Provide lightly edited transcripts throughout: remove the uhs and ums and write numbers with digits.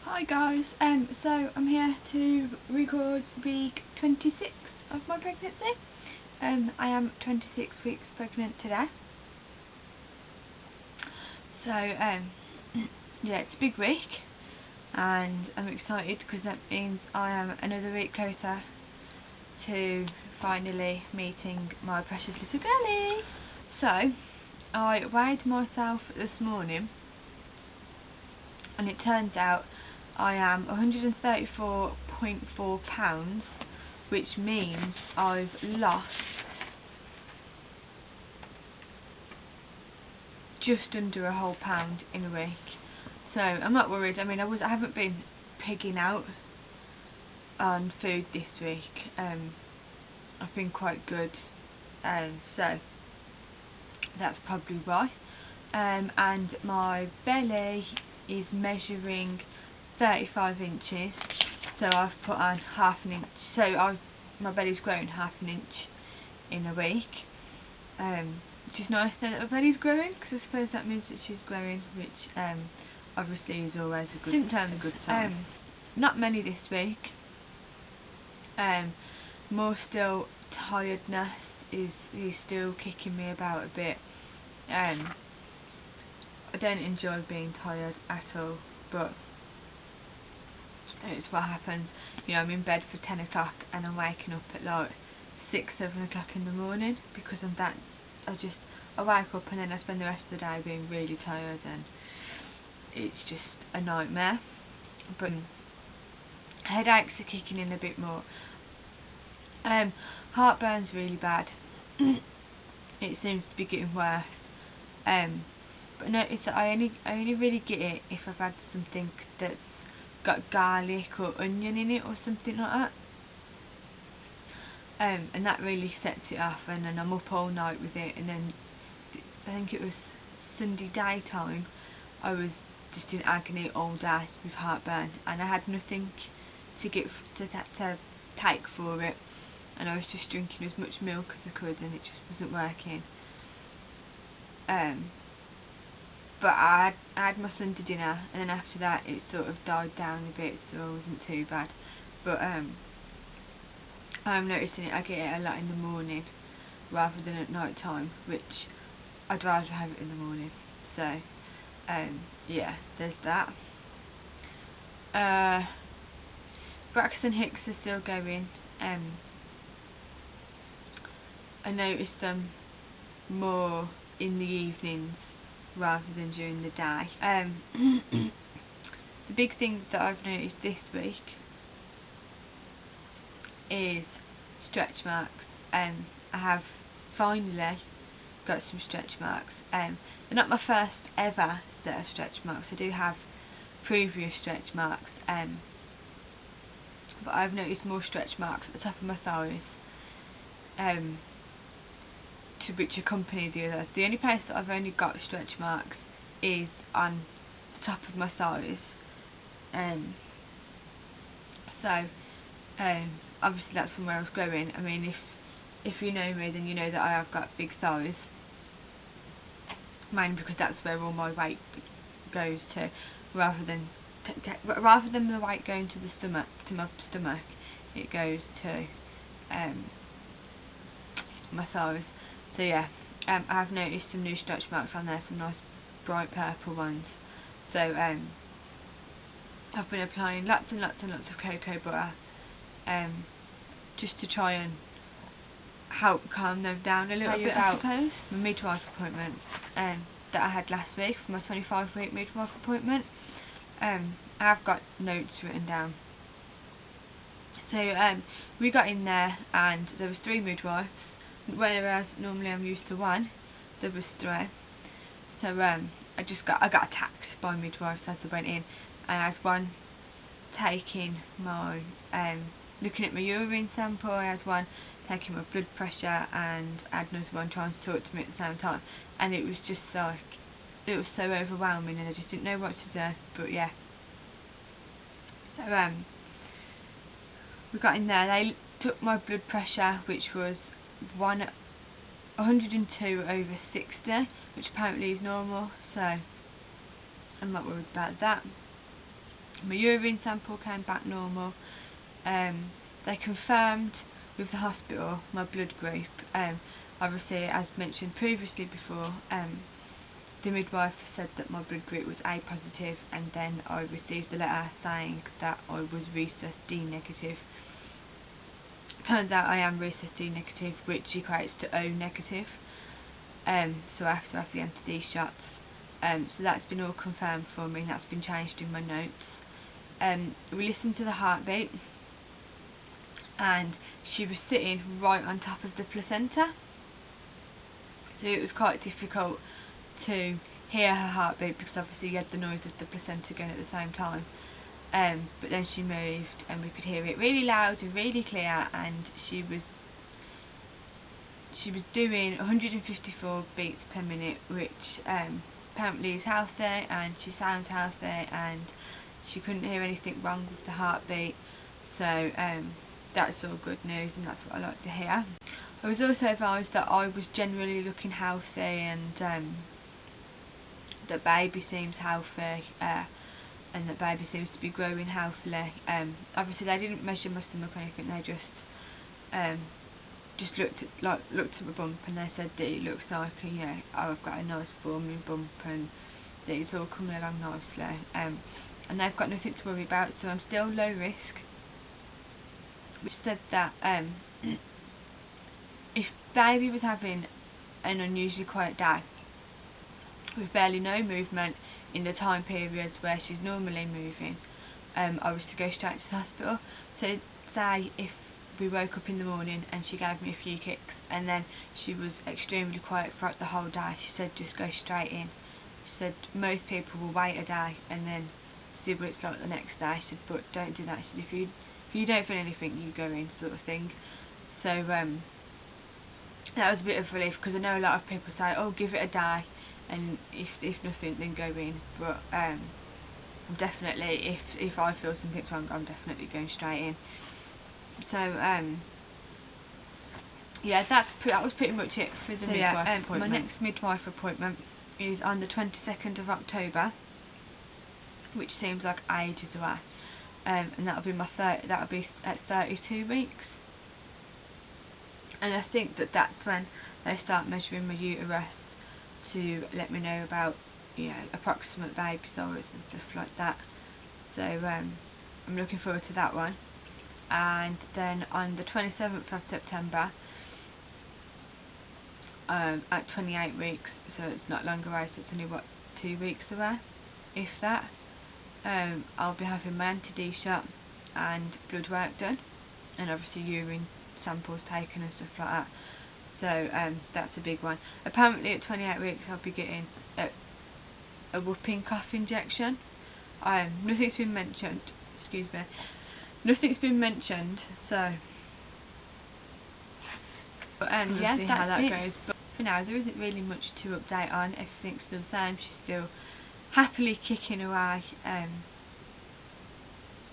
Hi guys, so I'm here to record week 26 of my pregnancy. I am 26 weeks pregnant today. So yeah, it's a big week and I'm excited because that means I am another week closer to finally meeting my precious little girlie. So I weighed myself this morning and it turns out I am 134.4 pounds, which means I've lost just under a whole pound in a week. So I'm not worried. I mean, I haven't been pigging out on food this week. I've been quite good, so that's probably why. And my belly is measuring 35 inches, so I've put on half an inch, so my belly's grown half an inch in a week, which is nice now that my belly's growing, because I suppose that means that she's growing, which obviously is always a good sign. Not many this week, more still tiredness is still kicking me about a bit. I don't enjoy being tired at all, but it's what happens. You know, I'm in bed for 10 o'clock and I'm waking up at like 6-7 o'clock in the morning because I wake up and then I spend the rest of the day being really tired and it's just a nightmare. But headaches are kicking in a bit more. Heartburn's really bad. It seems to be getting worse. But no, I only really get it if I've had something that's got garlic or onion in it or something like that, and that really sets it off, and then I'm up all night with it, and then I think it was Sunday daytime I was just in agony all day with heartburn, and I had nothing to take for it, and I was just drinking as much milk as I could and it just wasn't working. But I had my Sunday dinner, and then after that it sort of died down a bit, so it wasn't too bad. But I'm noticing it, I get it a lot in the morning rather than at night time, which I'd rather have it in the morning. So yeah, there's that. Braxton Hicks are still going. I noticed them more in the evenings rather than during the day. The big thing that I've noticed this week is stretch marks. I have finally got some stretch marks. They're not my first ever set of stretch marks. I do have previous stretch marks, but I've noticed more stretch marks at the top of my thighs, to which accompany the others. The only place that I've only got stretch marks is on the top of my thighs. So obviously that's from where I was growing. I mean, if you know me, then you know that I have got big thighs, mainly because that's where all my weight goes to, rather than the weight going to the stomach, to my stomach, it goes to my thighs. So yeah, I've noticed some new stretch marks on there, some nice bright purple ones. So I've been applying lots and lots and lots of cocoa butter, just to try and help calm them down a little bit, I suppose. My midwife appointment that I had last week, for my 25-week midwife appointment, I've got notes written down. So we got in there and there was 3 midwives, whereas normally I'm used to 1, there was 3. So I got attacked by midwives as I went in. I had one taking my looking at my urine sample, I had one taking my blood pressure, and I had another one trying to talk to me at the same time, and it was just like, it was so overwhelming and I just didn't know what to do. But yeah, so we got in there, they took my blood pressure, which was 102/60, which apparently is normal, so I'm not worried about that. My urine sample came back normal. They confirmed with the hospital my blood group. Obviously, as mentioned previously before, the midwife said that my blood group was A positive, and then I received a letter saying that I was rhesus D negative. Turns out I am rhesus D negative, which equates to O negative. So I have to have the anti-D shots. So that's been all confirmed for me, and that's been changed in my notes. We listened to the heartbeat, and she was sitting right on top of the placenta, so it was quite difficult to hear her heartbeat, because obviously you had the noise of the placenta going at the same time. But then she moved and we could hear it really loud and really clear, and she was doing 154 beats per minute, which apparently is healthy, and she sounds healthy, and she couldn't hear anything wrong with the heartbeat. So that's all good news, and that's what I like to hear. I was also advised that I was generally looking healthy, and that baby seems healthy, and that baby seems to be growing healthily. Obviously they didn't measure my stomach or anything, they just looked at my bump, and they said that it looks like, you know, I've got a nice forming bump, and that it's all coming along nicely. And they've got nothing to worry about, so I'm still low risk. Which said that if baby was having an unusually quiet day, with barely no movement in the time periods where she's normally moving, I was to go straight to the hospital. So say if we woke up in the morning and she gave me a few kicks, and then she was extremely quiet throughout the whole day, she said just go straight in. She said most people will wait a day and then see what it's like the next day. She said, but don't do that. She said, if you don't feel anything, you go in, sort of thing. So that was a bit of relief, because I know a lot of people say, oh, give it a day, and if nothing, then go in. But I'm definitely, if I feel something's wrong, I'm definitely going straight in. So yeah, that was pretty much it for the midwife appointment. My next midwife appointment is on the 22nd of October, which seems like ages away, and that'll be at 32 weeks. And I think that's when they start measuring my uterus to let me know about, you know, approximate baby size and stuff like that. So I'm looking forward to that one. And then on the 27th of September, at 28 weeks, so it's not long away, so it's only 2 weeks away, if that, I'll be having my anti-D shot and blood work done, and obviously urine samples taken and stuff like that. So that's a big one. Apparently at 28 weeks I'll be getting a whooping cough injection. Nothing's been mentioned, excuse me, nothing's been mentioned, so we'll see how that goes. But for now there isn't really much to update on. Everything's still the same. She's still happily kicking away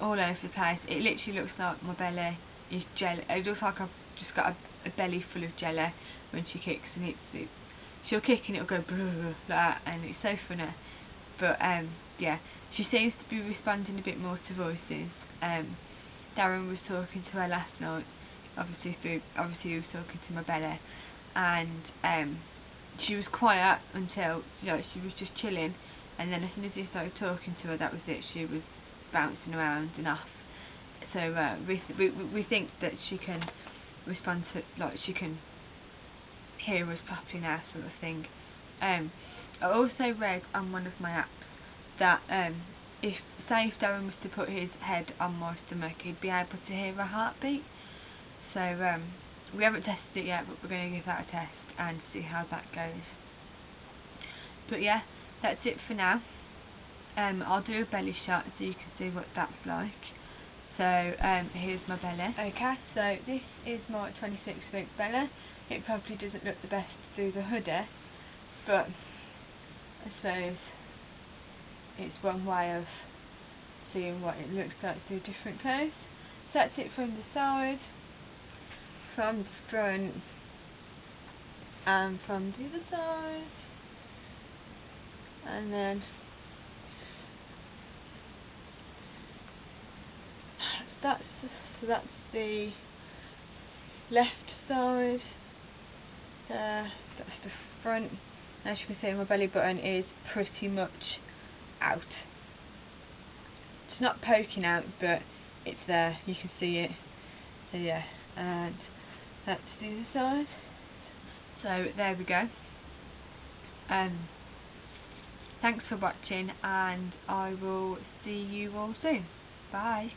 all over the place. It literally looks like my belly is jelly. It looks like I've just got a belly full of jelly when she kicks, and she'll kick and it'll go like that, and it's so funny. But yeah, she seems to be responding a bit more to voices. Darren was talking to her last night, obviously he was talking to my belly, and she was quiet until, you know, she was just chilling, and then as soon as he started talking to her, that was it. She was bouncing around and off. So we think that she can respond to, like, she can hear us properly now, sort of thing. I also read on one of my apps that if Darren was to put his head on my stomach, he'd be able to hear a heartbeat. So we haven't tested it yet, but we're going to give that a test and see how that goes. But yeah, that's it for now. I'll do a belly shot so you can see what that's like. So here's my belly. Okay, so this is my 26-week belly. It probably doesn't look the best through the hoodie, but I suppose it's one way of seeing what it looks like through different clothes. So that's it from the side, from the front, and from the other side, and then that's the left side. That's the front. As you can see, my belly button is pretty much out. It's not poking out, but it's there. You can see it. So yeah, and that's the other side. So there we go. Thanks for watching, and I will see you all soon. Bye.